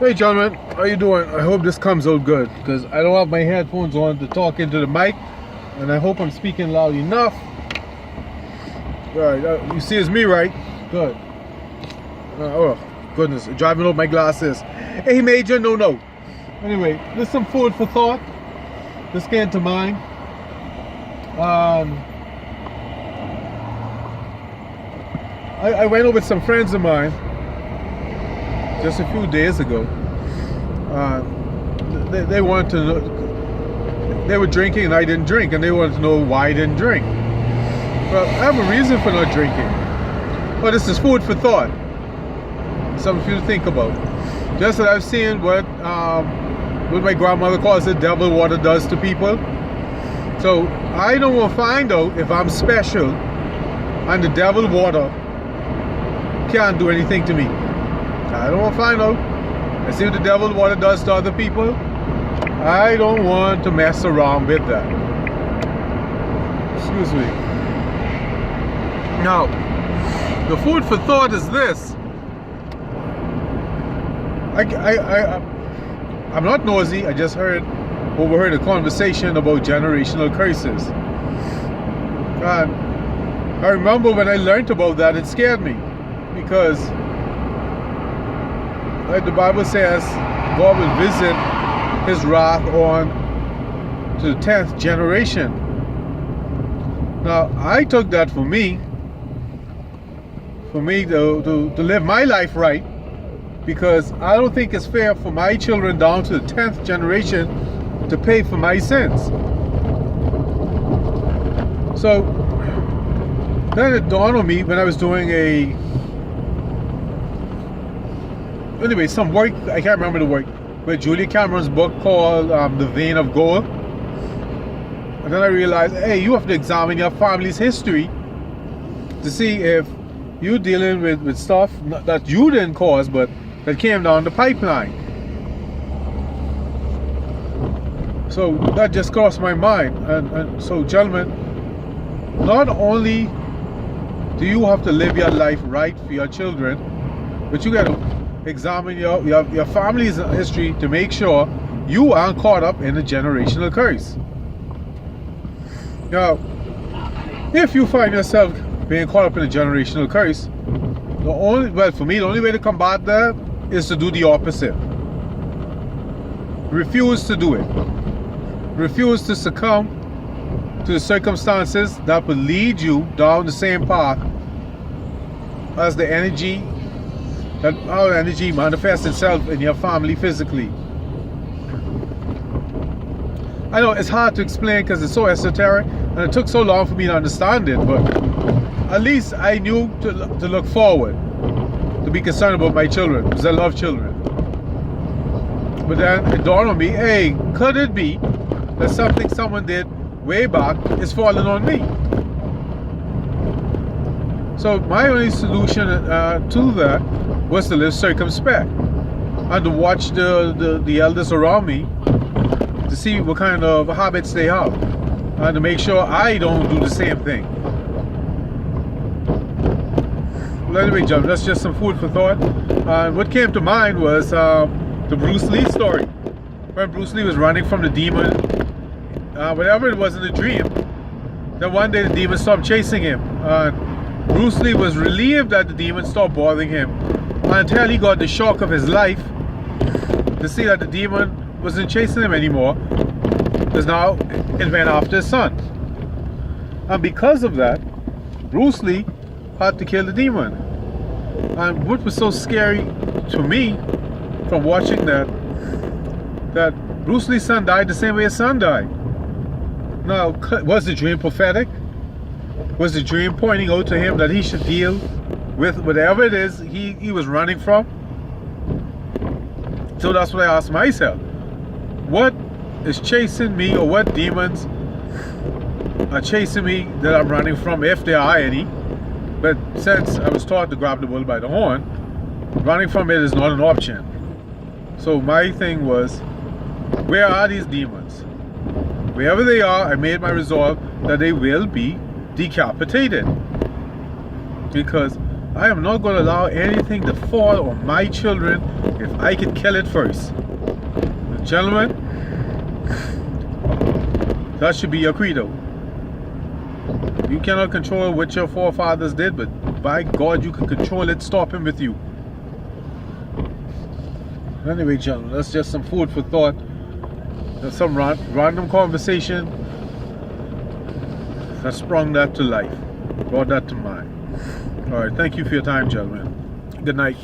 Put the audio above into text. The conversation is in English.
Hey gentlemen, how you doing? I hope this comes out good because I don't have my headphones on to talk into the mic, and I hope I'm speaking loud enough. Alright, you see it's me, right? Good. Oh goodness, driving up my glasses. Hey Major, no. Anyway, there's some food for thought. This came to mind. I went over with some friends of mine just a few days ago. They wanted to know, they were drinking and I didn't drink, and they wanted to know why I didn't drink. Well, I have a reason for not drinking. But this is food for thought. Something for you to think about. Just that I've seen what my grandmother calls it, devil water does to people. So I don't want to find out if I'm special and the devil water can't do anything to me. I don't want to find out. I see what the devil water does to other people. I don't want to mess around with that. Excuse me. Now, the food for thought is this. I'm not nosy. I just overheard a conversation about generational curses. And I remember when I learned about that, it scared me. Because, like the Bible says, God will visit His wrath on to the 10th generation. Now, I took that for me to live my life right, because I don't think it's fair for my children down to the 10th generation to pay for my sins. So, then it dawned on me when I was doing some work, I can't remember the work, with Julia Cameron's book called The Vein of Gold. And then I realized, hey, you have to examine your family's history to see if you're dealing with stuff that you didn't cause, but that came down the pipeline. So that just crossed my mind. And so, gentlemen, not only do you have to live your life right for your children, but you got to examine your family's history to make sure you aren't caught up in a generational curse. Now, if you find yourself being caught up in a generational curse, for me, the only way to combat that is to do the opposite. Refuse to do it. Refuse to succumb to the circumstances that will lead you down the same path as the energy, that our energy manifests itself in your family physically. I know it's hard to explain because it's so esoteric, and it took so long for me to understand it, but at least I knew to look forward, to be concerned about my children, because I love children. But then it dawned on me, hey, could it be that something someone did way back is falling on me? So my only solution to that was to live circumspect and to watch the elders around me to see what kind of habits they have, and to make sure I don't do the same thing. Well, anyway, John, that's just some food for thought. What came to mind was the Bruce Lee story. When Bruce Lee was running from the demon, whatever it was in the dream, then one day the demon stopped chasing him. Bruce Lee was relieved that the demon stopped bothering him until he got the shock of his life to see that the demon wasn't chasing him anymore, because now it went after his son. And because of that, Bruce Lee had to kill the demon. And what was so scary to me from watching that Bruce Lee's son died the same way his son died. Now, was the dream prophetic? Was the dream pointing out to him that he should deal with whatever it is he was running from? So that's what I asked myself. What is chasing me, or what demons are chasing me that I'm running from, if there are any? But since I was taught to grab the bull by the horn, running from it is not an option. So my thing was, where are these demons? Wherever they are, I made my resolve that they will be decapitated. Because I am not going to allow anything to fall on my children if I can kill it first. Gentlemen, that should be your credo. You cannot control what your forefathers did, but by God, you can control it, stop him with you. Anyway, gentlemen, that's just some food for thought. There's some random conversation that sprung that to life, brought that to mind. All right, thank you for your time, gentlemen. Good night.